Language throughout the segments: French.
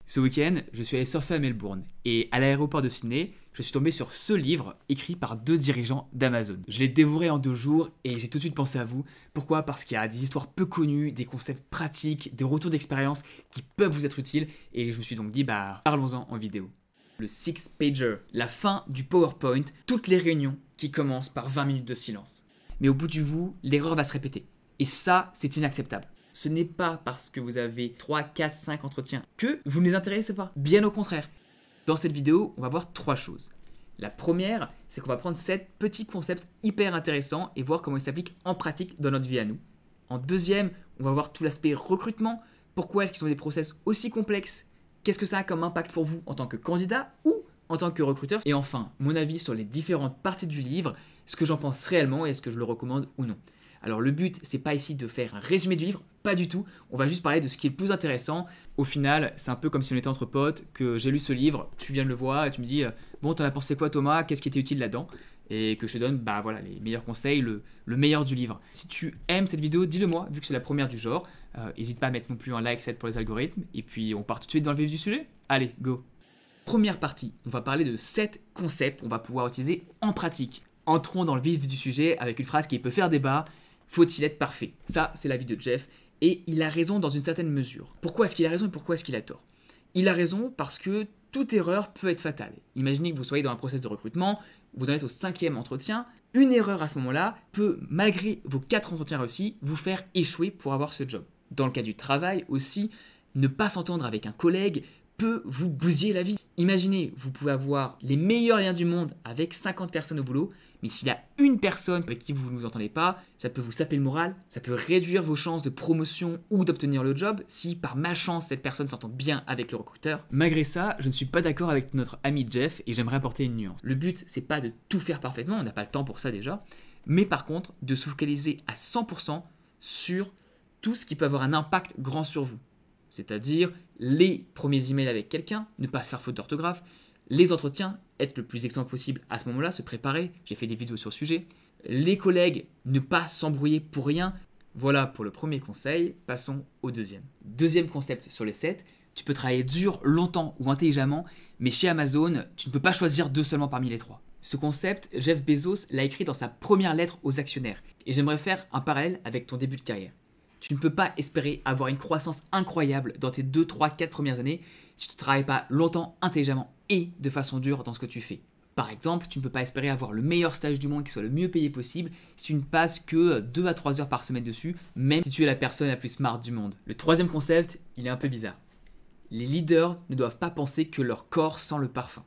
Ce week-end, je suis allé surfer à Melbourne et à l'aéroport de Sydney, je suis tombé sur ce livre écrit par 2 dirigeants d'Amazon. Je l'ai dévoré en 2 jours et j'ai tout de suite pensé à vous. Pourquoi? Parce qu'il y a des histoires peu connues, des concepts pratiques, des retours d'expérience qui peuvent vous être utiles et je me suis donc dit parlons-en en vidéo. Le Six Pager, la fin du PowerPoint, toutes les réunions qui commencent par 20 minutes de silence. Mais au bout du bout, l'erreur va se répéter. Et ça, c'est inacceptable. Ce n'est pas parce que vous avez 3, 4, 5 entretiens que vous ne les intéressez pas. Bien au contraire. Dans cette vidéo, on va voir 3 choses. La première, c'est qu'on va prendre 7 petits concepts hyper intéressants et voir comment ils s'appliquent en pratique dans notre vie à nous. En deuxième, on va voir tout l'aspect recrutement. Pourquoi est-ce qu'ils ont des process aussi complexes? Qu'est-ce que ça a comme impact pour vous en tant que candidat ou en tant que recruteur? Et enfin, mon avis sur les différentes parties du livre, ce que j'en pense réellement et est-ce que je le recommande ou non. Alors le but, c'est pas ici de faire un résumé du livre, pas du tout. On va juste parler de ce qui est le plus intéressant. Au final, c'est un peu comme si on était entre potes, que j'ai lu ce livre, tu viens de le voir et tu me dis bon, t'en as pensé quoi Thomas? Qu'est-ce qui était utile là-dedans? Et que je te donne les meilleurs conseils, le meilleur du livre. Si tu aimes cette vidéo, dis-le moi, vu que c'est la première du genre. N'hésite pas à mettre non plus un like, ça aide pour les algorithmes. Et puis on part tout de suite dans le vif du sujet. Allez, go! Première partie, on va parler de 7 concepts qu'on va pouvoir utiliser en pratique. Entrons dans le vif du sujet avec une phrase qui peut faire débat. Faut-il être parfait? Ça, c'est l'avis de Jeff. Et il a raison dans une certaine mesure. Pourquoi est-ce qu'il a raison et pourquoi est-ce qu'il a tort? Il a raison parce que toute erreur peut être fatale. Imaginez que vous soyez dans un process de recrutement, vous en êtes au 5e entretien. Une erreur à ce moment-là peut, malgré vos 4 entretiens réussis, vous faire échouer pour avoir ce job. Dans le cas du travail aussi, ne pas s'entendre avec un collègue peut vous bousiller la vie. Imaginez, vous pouvez avoir les meilleurs liens du monde avec 50 personnes au boulot, mais s'il y a une personne avec qui vous ne vous entendez pas, ça peut vous saper le moral, ça peut réduire vos chances de promotion ou d'obtenir le job si par malchance cette personne s'entend bien avec le recruteur. Malgré ça, je ne suis pas d'accord avec notre ami Jeff et j'aimerais apporter une nuance. Le but, c'est pas de tout faire parfaitement, on n'a pas le temps pour ça déjà, mais par contre de se focaliser à 100% sur tout ce qui peut avoir un impact grand sur vous. C'est-à-dire les premiers emails avec quelqu'un, ne pas faire faute d'orthographe, les entretiens, être le plus excellent possible à ce moment-là, se préparer, j'ai fait des vidéos sur le sujet, les collègues, ne pas s'embrouiller pour rien. Voilà pour le premier conseil, passons au deuxième. Deuxième concept sur les 7, tu peux travailler dur, longtemps ou intelligemment, mais chez Amazon, tu ne peux pas choisir 2 seulement parmi les 3. Ce concept, Jeff Bezos l'a écrit dans sa première lettre aux actionnaires, et j'aimerais faire un parallèle avec ton début de carrière. Tu ne peux pas espérer avoir une croissance incroyable dans tes 2, 3, 4 premières années si tu ne travailles pas longtemps, intelligemment et de façon dure dans ce que tu fais. Par exemple, tu ne peux pas espérer avoir le meilleur stage du monde qui soit le mieux payé possible si tu ne passes que 2 à 3 heures par semaine dessus, même si tu es la personne la plus smart du monde. Le troisième concept, il est un peu bizarre. Les leaders ne doivent pas penser que leur corps sent le parfum.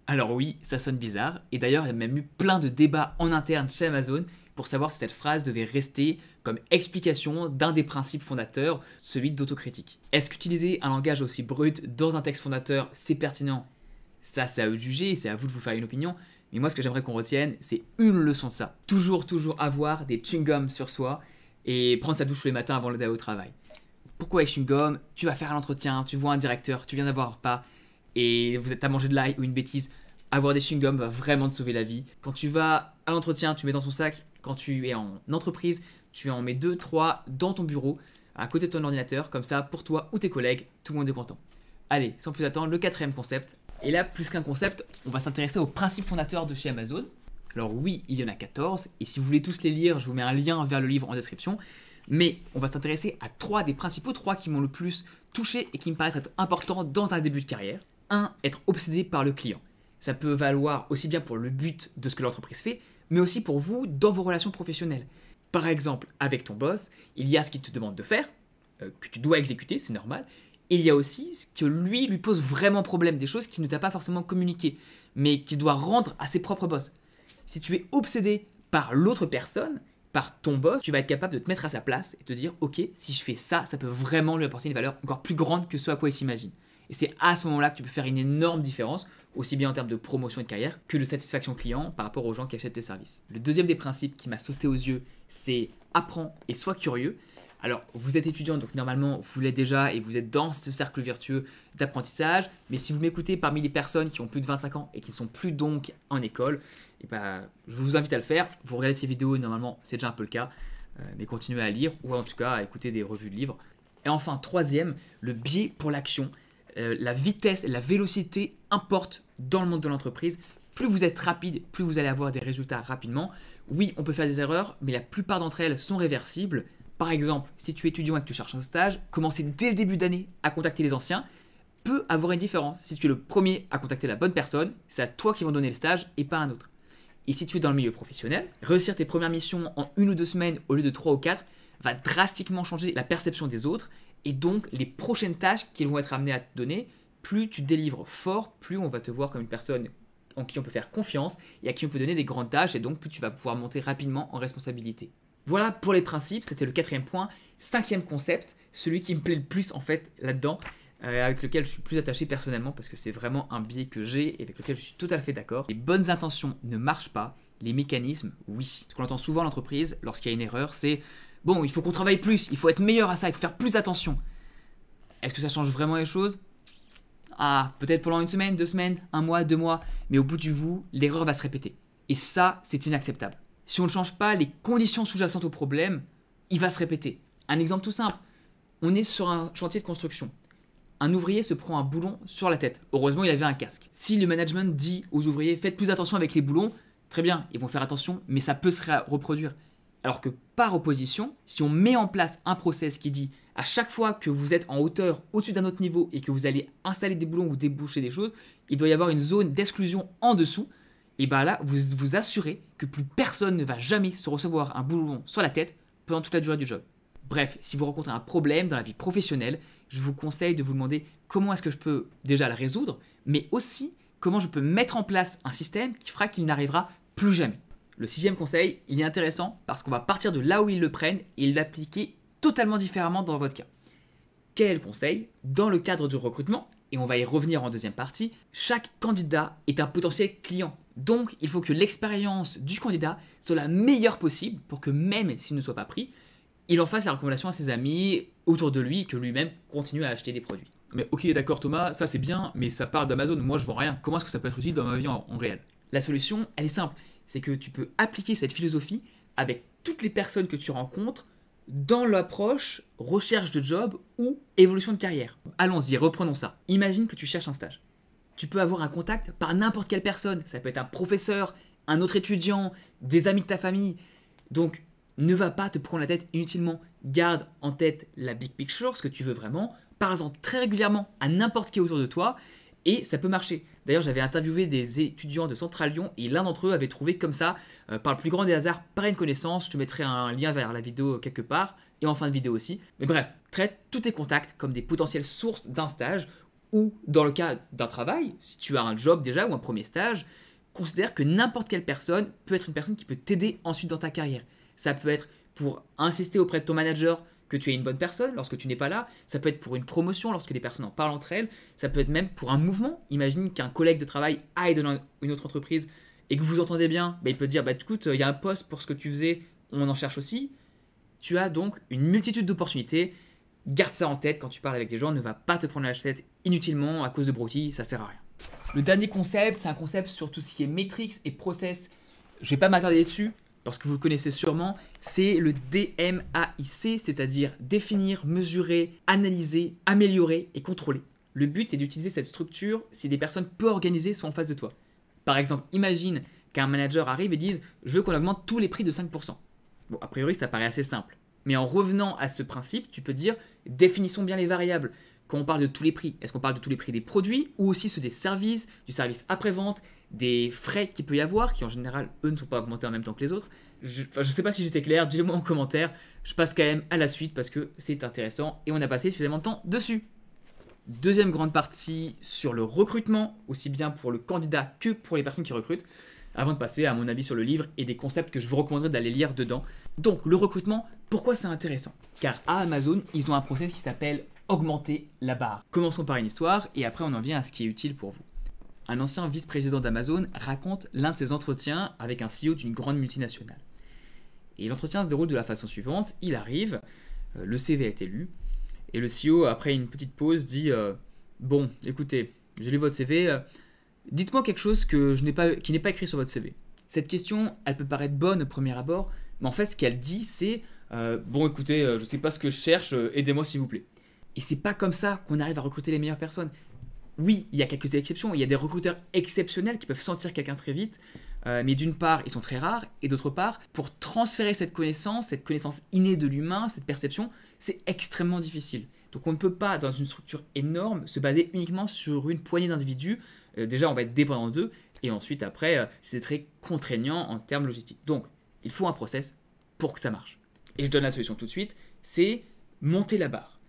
Alors oui, ça sonne bizarre, et d'ailleurs il y a même eu plein de débats en interne chez Amazon pour savoir si cette phrase devait rester comme explication d'un des principes fondateurs, celui d'autocritique. Est-ce qu'utiliser un langage aussi brut dans un texte fondateur, c'est pertinent? Ça, c'est à vous de juger, c'est à vous de vous faire une opinion, mais moi ce que j'aimerais qu'on retienne, c'est une leçon de ça. Toujours avoir des chewing-gums sur soi et prendre sa douche tous les matins avant d'aller au travail. Pourquoi les chewing-gums? Tu vas faire un entretien, tu vois un directeur, tu viens d'avoir un repas, et vous êtes à manger de l'ail ou une bêtise. Avoir des chewing-gums va vraiment te sauver la vie. Quand tu vas à l'entretien, tu mets dans ton sac. Quand tu es en entreprise, tu en mets 2, 3 dans ton bureau, à côté de ton ordinateur. Comme ça, pour toi ou tes collègues, tout le monde est content. Allez, sans plus attendre, le 4e concept. Et là, plus qu'un concept, on va s'intéresser aux principes fondateurs de chez Amazon. Alors oui, il y en a 14. Et si vous voulez tous les lire, je vous mets un lien vers le livre en description. Mais on va s'intéresser à 3 des principaux, 3 qui m'ont le plus touché et qui me paraissent être importants dans un début de carrière. 1. Être obsédé par le client. Ça peut valoir aussi bien pour le but de ce que l'entreprise fait, mais aussi pour vous dans vos relations professionnelles. Par exemple, avec ton boss, il y a ce qu'il te demande de faire, que tu dois exécuter, c'est normal. Et il y a aussi ce que lui pose vraiment problème, des choses qu'il ne t'a pas forcément communiquées, mais qu'il doit rendre à ses propres boss. Si tu es obsédé par l'autre personne, par ton boss, tu vas être capable de te mettre à sa place et te dire « Ok, si je fais ça, ça peut vraiment lui apporter une valeur encore plus grande que ce à quoi il s'imagine. » Et c'est à ce moment-là que tu peux faire une énorme différence, aussi bien en termes de promotion et de carrière que de satisfaction client par rapport aux gens qui achètent tes services. Le deuxième des principes qui m'a sauté aux yeux, c'est apprends et sois curieux. Alors, vous êtes étudiant, donc normalement, vous l'êtes déjà et vous êtes dans ce cercle vertueux d'apprentissage. Mais si vous m'écoutez parmi les personnes qui ont plus de 25 ans et qui ne sont plus donc en école, je vous invite à le faire. Vous regardez ces vidéos, normalement, c'est déjà un peu le cas. Mais continuez à lire ou en tout cas à écouter des revues de livres. Et enfin, troisième, le biais pour l'action. La vitesse, la vélocité importe dans le monde de l'entreprise. Plus vous êtes rapide, plus vous allez avoir des résultats rapidement. Oui, on peut faire des erreurs, mais la plupart d'entre elles sont réversibles. Par exemple, si tu es étudiant et que tu cherches un stage, commencer dès le début d'année à contacter les anciens peut avoir une différence. Si tu es le premier à contacter la bonne personne, c'est à toi qui vont donner le stage et pas à un autre. Et si tu es dans le milieu professionnel, réussir tes premières missions en 1 ou 2 semaines au lieu de 3 ou 4 va drastiquement changer la perception des autres et donc les prochaines tâches qu'ils vont être amenés à te donner. Plus tu délivres fort, plus on va te voir comme une personne en qui on peut faire confiance et à qui on peut donner des grandes tâches et donc plus tu vas pouvoir monter rapidement en responsabilité. Voilà pour les principes, c'était le 4e point. 5e concept, celui qui me plaît le plus en fait là-dedans, avec lequel je suis plus attaché personnellement parce que c'est vraiment un biais que j'ai et avec lequel je suis tout à fait d'accord. Les bonnes intentions ne marchent pas, les mécanismes, oui. Ce qu'on entend souvent à l'entreprise lorsqu'il y a une erreur, c'est « bon, il faut qu'on travaille plus, il faut être meilleur à ça, il faut faire plus attention ». Est-ce que ça change vraiment les choses ? Ah, peut-être pendant 1 semaine, 2 semaines, 1 mois, 2 mois, mais au bout du bout, l'erreur va se répéter. Et ça, c'est inacceptable. Si on ne change pas les conditions sous-jacentes au problème, il va se répéter. Un exemple tout simple, on est sur un chantier de construction. Un ouvrier se prend un boulon sur la tête. Heureusement, il avait un casque. Si le management dit aux ouvriers « faites plus attention avec les boulons », très bien, ils vont faire attention, mais ça peut se reproduire. Alors que par opposition, si on met en place un process qui dit à chaque fois que vous êtes en hauteur au-dessus d'un autre niveau et que vous allez installer des boulons ou déboucher des choses, il doit y avoir une zone d'exclusion en dessous, et bien là, vous vous assurez que plus personne ne va jamais se recevoir un boulon sur la tête pendant toute la durée du job. Bref, si vous rencontrez un problème dans la vie professionnelle, je vous conseille de vous demander comment est-ce que je peux déjà le résoudre, mais aussi comment je peux mettre en place un système qui fera qu'il n'arrivera plus jamais. Le 6e conseil, il est intéressant parce qu'on va partir de là où ils le prennent et l'appliquer totalement différemment dans votre cas. Quel est le conseil ? Dans le cadre du recrutement, et on va y revenir en deuxième partie, chaque candidat est un potentiel client. Donc, il faut que l'expérience du candidat soit la meilleure possible pour que même s'il ne soit pas pris, il en fasse la recommandation à ses amis autour de lui et que lui-même continue à acheter des produits. Mais ok, d'accord Thomas, ça c'est bien, mais ça part d'Amazon, moi je vends rien. Comment est-ce que ça peut être utile dans ma vie en réel ? La solution, elle est simple, c'est que tu peux appliquer cette philosophie avec toutes les personnes que tu rencontres dans l'approche recherche de job ou évolution de carrière. Allons-y, reprenons ça. Imagine que tu cherches un stage. Tu peux avoir un contact par n'importe quelle personne. Ça peut être un professeur, un autre étudiant, des amis de ta famille. Donc, ne va pas te prendre la tête inutilement. Garde en tête la big picture, ce que tu veux vraiment. Parle-en très régulièrement à n'importe qui autour de toi et ça peut marcher. D'ailleurs, j'avais interviewé des étudiants de Central Lyon et l'un d'entre eux avait trouvé comme ça, par le plus grand des hasards, par une connaissance. Je te mettrai un lien vers la vidéo quelque part et en fin de vidéo aussi. Mais bref, traite tous tes contacts comme des potentielles sources d'un stage ou dans le cas d'un travail, si tu as un job déjà ou un premier stage, considère que n'importe quelle personne peut être une personne qui peut t'aider ensuite dans ta carrière. Ça peut être pour insister auprès de ton manager que tu es une bonne personne lorsque tu n'es pas là, ça peut être pour une promotion lorsque les personnes en parlent entre elles, ça peut être même pour un mouvement. Imagine qu'un collègue de travail aille dans une autre entreprise et que vous entendez bien, il peut te dire bah, écoute, il y a un poste pour ce que tu faisais, on en cherche aussi. Tu as donc une multitude d'opportunités. Garde ça en tête quand tu parles avec des gens, ne va pas te prendre la tête inutilement à cause de broutilles, ça sert à rien. Le dernier concept, c'est un concept sur tout ce qui est métriques et process. Je ne vais pas m'attarder dessus parce que vous le connaissez sûrement, c'est le DMAIC, c'est-à-dire définir, mesurer, analyser, améliorer et contrôler. Le but, c'est d'utiliser cette structure si des personnes peu organisées sont en face de toi. Par exemple, imagine qu'un manager arrive et dise « je veux qu'on augmente tous les prix de 5%. » Bon, a priori, ça paraît assez simple. Mais en revenant à ce principe, tu peux dire « définissons bien les variables ». Quand on parle de tous les prix, est-ce qu'on parle de tous les prix des produits ou aussi ceux des services, du service après-vente, des frais qu'il peut y avoir, qui en général, eux, ne sont pas augmentés en même temps que les autres. Je ne sais pas si j'étais clair, dis-le-moi en commentaire. Je passe quand même à la suite parce que c'est intéressant et on a passé suffisamment de temps dessus. Deuxième grande partie sur le recrutement, aussi bien pour le candidat que pour les personnes qui recrutent, avant de passer à mon avis sur le livre et des concepts que je vous recommanderais d'aller lire dedans. Donc, le recrutement, pourquoi c'est intéressant ? Car à Amazon, ils ont un process qui s'appelle augmenter la barre. Commençons par une histoire et après on en vient à ce qui est utile pour vous. Un ancien vice-président d'Amazon raconte l'un de ses entretiens avec un CEO d'une grande multinationale. Et l'entretien se déroule de la façon suivante, il arrive, le CV a été lu, et le CEO, après une petite pause, dit bon, écoutez, j'ai lu votre CV, dites-moi quelque chose qui n'est pas écrit sur votre CV. Cette question, elle peut paraître bonne au premier abord, mais en fait ce qu'elle dit c'est bon écoutez, je ne sais pas ce que je cherche, aidez-moi s'il vous plaît. Et c'est pas comme ça qu'on arrive à recruter les meilleures personnes. Oui, il y a quelques exceptions, il y a des recruteurs exceptionnels qui peuvent sentir quelqu'un très vite, mais d'une part, ils sont très rares, et d'autre part, pour transférer cette connaissance innée de l'humain, cette perception, c'est extrêmement difficile. Donc on ne peut pas, dans une structure énorme, se baser uniquement sur une poignée d'individus. Déjà, on va être dépendant d'eux, et ensuite, après, c'est très contraignant en termes logistiques. Donc, il faut un process pour que ça marche. Et je donne la solution tout de suite, c'est monter la barre.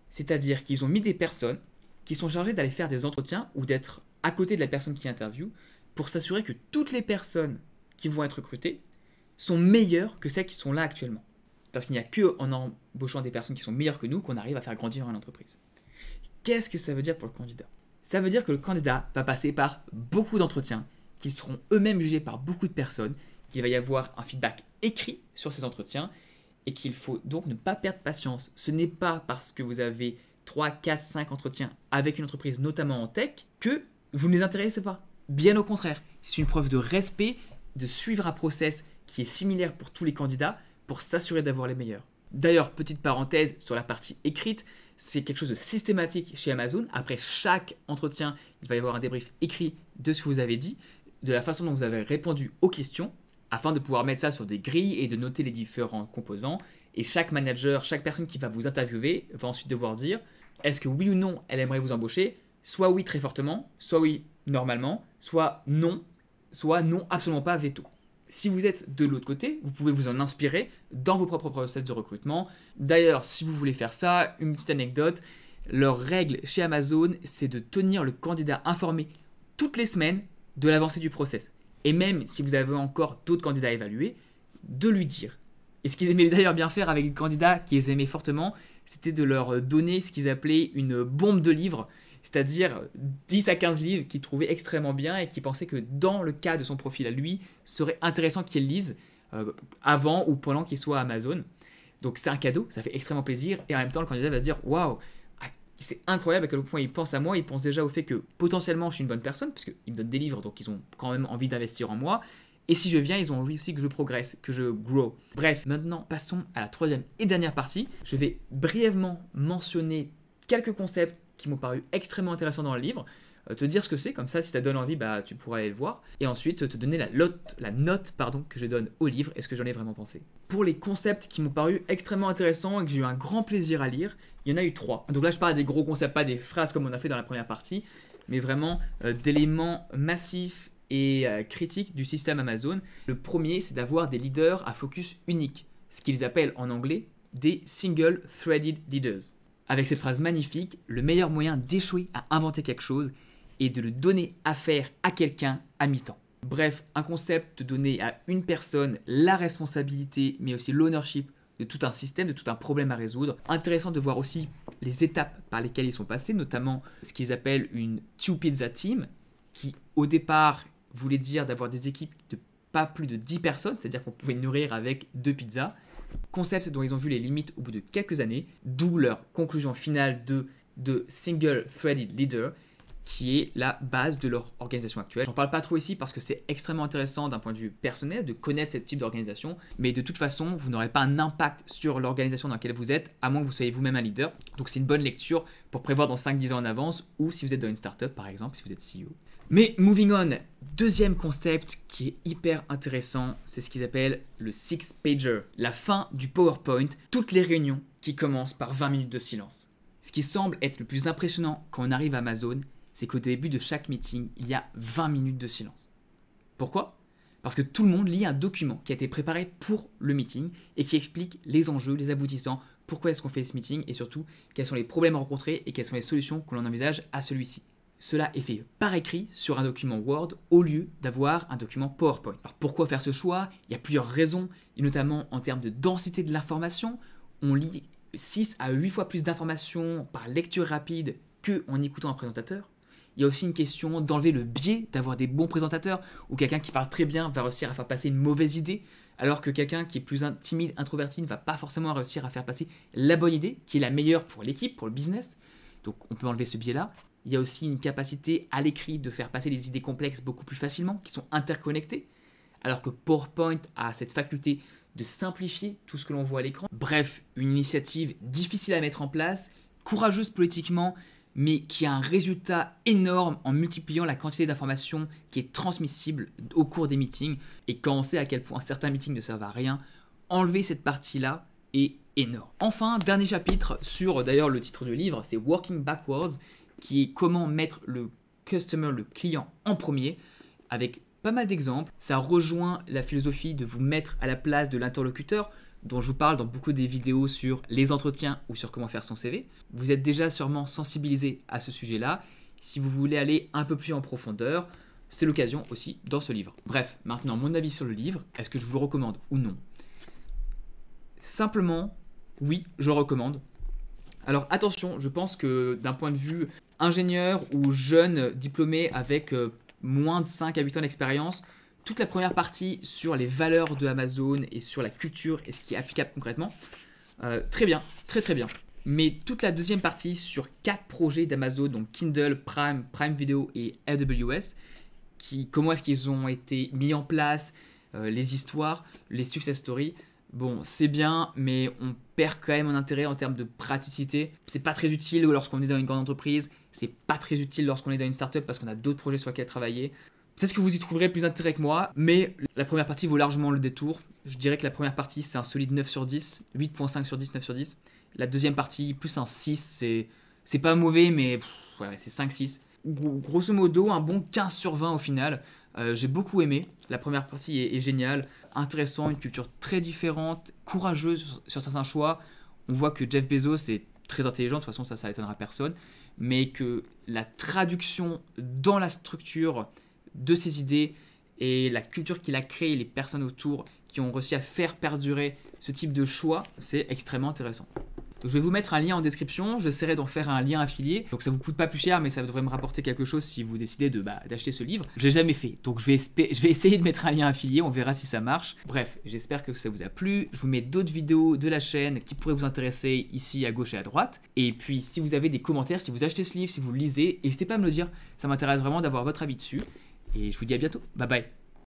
C'est-à-dire qu'ils ont mis des personnes qui sont chargées d'aller faire des entretiens ou d'être à côté de la personne qui interviewe pour s'assurer que toutes les personnes qui vont être recrutées sont meilleures que celles qui sont là actuellement. Parce qu'il n'y a qu'en embauchant des personnes qui sont meilleures que nous qu'on arrive à faire grandir une entreprise. Qu'est-ce que ça veut dire pour le candidat? Ça veut dire que le candidat va passer par beaucoup d'entretiens qui seront eux-mêmes jugés par beaucoup de personnes, qu'il va y avoir un feedback écrit sur ces entretiens et qu'il faut donc ne pas perdre patience. Ce n'est pas parce que vous avez 3, 4, 5 entretiens avec une entreprise, notamment en tech, que vous ne les intéressez pas. Bien au contraire, c'est une preuve de respect de suivre un process qui est similaire pour tous les candidats pour s'assurer d'avoir les meilleurs. D'ailleurs, petite parenthèse sur la partie écrite, c'est quelque chose de systématique chez Amazon. Après chaque entretien, il va y avoir un débrief écrit de ce que vous avez dit, de la façon dont vous avez répondu aux questions, afin de pouvoir mettre ça sur des grilles et de noter les différents composants. Et chaque manager, chaque personne qui va vous interviewer va ensuite devoir dire est-ce que oui ou non elle aimerait vous embaucher, soit oui très fortement, soit oui normalement, soit non absolument pas veto. Si vous êtes de l'autre côté, vous pouvez vous en inspirer dans vos propres process de recrutement. D'ailleurs, si vous voulez faire ça, une petite anecdote, leur règle chez Amazon, c'est de tenir le candidat informé toutes les semaines de l'avancée du process. Et même si vous avez encore d'autres candidats à évaluer, de lui dire. Et ce qu'ils aimaient d'ailleurs bien faire avec les candidats qu'ils aimaient fortement, c'était de leur donner ce qu'ils appelaient une bombe de livres, c'est-à-dire 10 à 15 livres qu'ils trouvaient extrêmement bien et qu'ils pensaient que dans le cas de son profil à lui, serait intéressant qu'il lise avant ou pendant qu'il soit à Amazon. Donc c'est un cadeau, ça fait extrêmement plaisir et en même temps le candidat va se dire « Waouh, c'est incroyable à quel point il pense à moi, il pense déjà au fait que potentiellement je suis une bonne personne, parce qu'ils me donnent des livres, donc ils ont quand même envie d'investir en moi. Et si je viens, ils ont envie aussi que je progresse, que je grow. Bref, maintenant passons à la troisième et dernière partie. Je vais brièvement mentionner quelques concepts qui m'ont paru extrêmement intéressants dans le livre, te dire ce que c'est, comme ça si ça donne envie, bah, tu pourras aller le voir, et ensuite te donner la note que je donne au livre et ce que j'en ai vraiment pensé. Pour les concepts qui m'ont paru extrêmement intéressants et que j'ai eu un grand plaisir à lire, il y en a eu 3. Donc là je parle des gros concepts, pas des phrases comme on a fait dans la première partie, mais vraiment d'éléments massifs et critiques du système Amazon. Le premier, c'est d'avoir des leaders à focus unique, ce qu'ils appellent en anglais des single-threaded leaders. Avec cette phrase magnifique, le meilleur moyen d'échouer à inventer quelque chose est de le donner à faire à quelqu'un à mi-temps. Bref, un concept de donner à une personne la responsabilité, mais aussi l'ownership de tout un système, de tout un problème à résoudre. Intéressant de voir aussi les étapes par lesquelles ils sont passés, notamment ce qu'ils appellent une two-pizza team, qui au départ voulait dire d'avoir des équipes de pas plus de 10 personnes, c'est-à-dire qu'on pouvait nourrir avec 2 pizzas. Concept dont ils ont vu les limites au bout de quelques années, d'où leur conclusion finale de Single Threaded Leader, qui est la base de leur organisation actuelle. J'en parle pas trop ici parce que c'est extrêmement intéressant d'un point de vue personnel de connaître ce type d'organisation, mais de toute façon, vous n'aurez pas un impact sur l'organisation dans laquelle vous êtes, à moins que vous soyez vous-même un leader. Donc c'est une bonne lecture pour prévoir dans 5-10 ans en avance, ou si vous êtes dans une startup par exemple, si vous êtes CEO. Mais moving on, deuxième concept qui est hyper intéressant, c'est ce qu'ils appellent le six-pager, la fin du PowerPoint, toutes les réunions qui commencent par 20 minutes de silence. Ce qui semble être le plus impressionnant quand on arrive à Amazon, c'est qu'au début de chaque meeting, il y a 20 minutes de silence. Pourquoi ? Parce que tout le monde lit un document qui a été préparé pour le meeting et qui explique les enjeux, les aboutissants, pourquoi est-ce qu'on fait ce meeting et surtout quels sont les problèmes rencontrés et quelles sont les solutions que l'on envisage à celui-ci. Cela est fait par écrit sur un document Word au lieu d'avoir un document PowerPoint. Alors pourquoi faire ce choix ? Il y a plusieurs raisons, et notamment en termes de densité de l'information. On lit 6 à 8 fois plus d'informations par lecture rapide qu'en écoutant un présentateur. Il y a aussi une question d'enlever le biais d'avoir des bons présentateurs, où quelqu'un qui parle très bien va réussir à faire passer une mauvaise idée, alors que quelqu'un qui est plus timide, introverti, ne va pas forcément réussir à faire passer la bonne idée, qui est la meilleure pour l'équipe, pour le business. Donc on peut enlever ce biais-là. Il y a aussi une capacité à l'écrit de faire passer les idées complexes beaucoup plus facilement, qui sont interconnectées, alors que PowerPoint a cette faculté de simplifier tout ce que l'on voit à l'écran. Bref, une initiative difficile à mettre en place, courageuse politiquement, mais qui a un résultat énorme en multipliant la quantité d'informations qui est transmissible au cours des meetings. Et quand on sait à quel point certains meetings ne servent à rien, enlever cette partie-là est énorme. Enfin, dernier chapitre sur, d'ailleurs le titre du livre, c'est Working Backwards, qui est comment mettre le customer, le client en premier, avec pas mal d'exemples. Ça rejoint la philosophie de vous mettre à la place de l'interlocuteur, dont je vous parle dans beaucoup des vidéos sur les entretiens ou sur comment faire son CV. Vous êtes déjà sûrement sensibilisé à ce sujet-là. Si vous voulez aller un peu plus en profondeur, c'est l'occasion aussi dans ce livre. Bref, maintenant mon avis sur le livre, est-ce que je vous le recommande ou non? Simplement, oui, je le recommande. Alors attention, je pense que d'un point de vue ingénieur ou jeune diplômé avec moins de 5 à 8 ans d'expérience, toute la première partie sur les valeurs de Amazon et sur la culture et ce qui est applicable concrètement, très bien, très bien. Mais toute la deuxième partie sur 4 projets d'Amazon, donc Kindle, Prime, Prime Video et AWS, comment est-ce qu'ils ont été mis en place, les histoires, les success stories, bon, c'est bien, mais on perd quand même en intérêt en termes de praticité. C'est pas très utile lorsqu'on est dans une grande entreprise, c'est pas très utile lorsqu'on est dans une startup parce qu'on a d'autres projets sur lesquels travailler. Peut-être que vous y trouverez plus d'intérêt que moi, mais la première partie vaut largement le détour. Je dirais que la première partie, c'est un solide 9 sur 10, 8.5 sur 10, 9 sur 10. La deuxième partie, plus un 6, c'est pas mauvais, mais ouais, c'est 5-6. Grosso modo, un bon 15 sur 20 au final. J'ai beaucoup aimé. La première partie est géniale, intéressant, une culture très différente, courageuse sur certains choix. On voit que Jeff Bezos est très intelligent, de toute façon ça étonnera personne, mais que la traduction dans la structure de ses idées et la culture qu'il a créée, les personnes autour qui ont réussi à faire perdurer ce type de choix, c'est extrêmement intéressant. Donc je vais vous mettre un lien en description, j'essaierai d'en faire un lien affilié, donc ça vous coûte pas plus cher mais ça devrait me rapporter quelque chose si vous décidez d'acheter ce livre. Je l'ai jamais fait, donc je vais essayer de mettre un lien affilié, on verra si ça marche. Bref, j'espère que ça vous a plu, je vous mets d'autres vidéos de la chaîne qui pourraient vous intéresser ici à gauche et à droite. Et puis si vous avez des commentaires, si vous achetez ce livre, si vous le lisez, n'hésitez pas à me le dire, ça m'intéresse vraiment d'avoir votre avis dessus. Et je vous dis à bientôt, bye bye.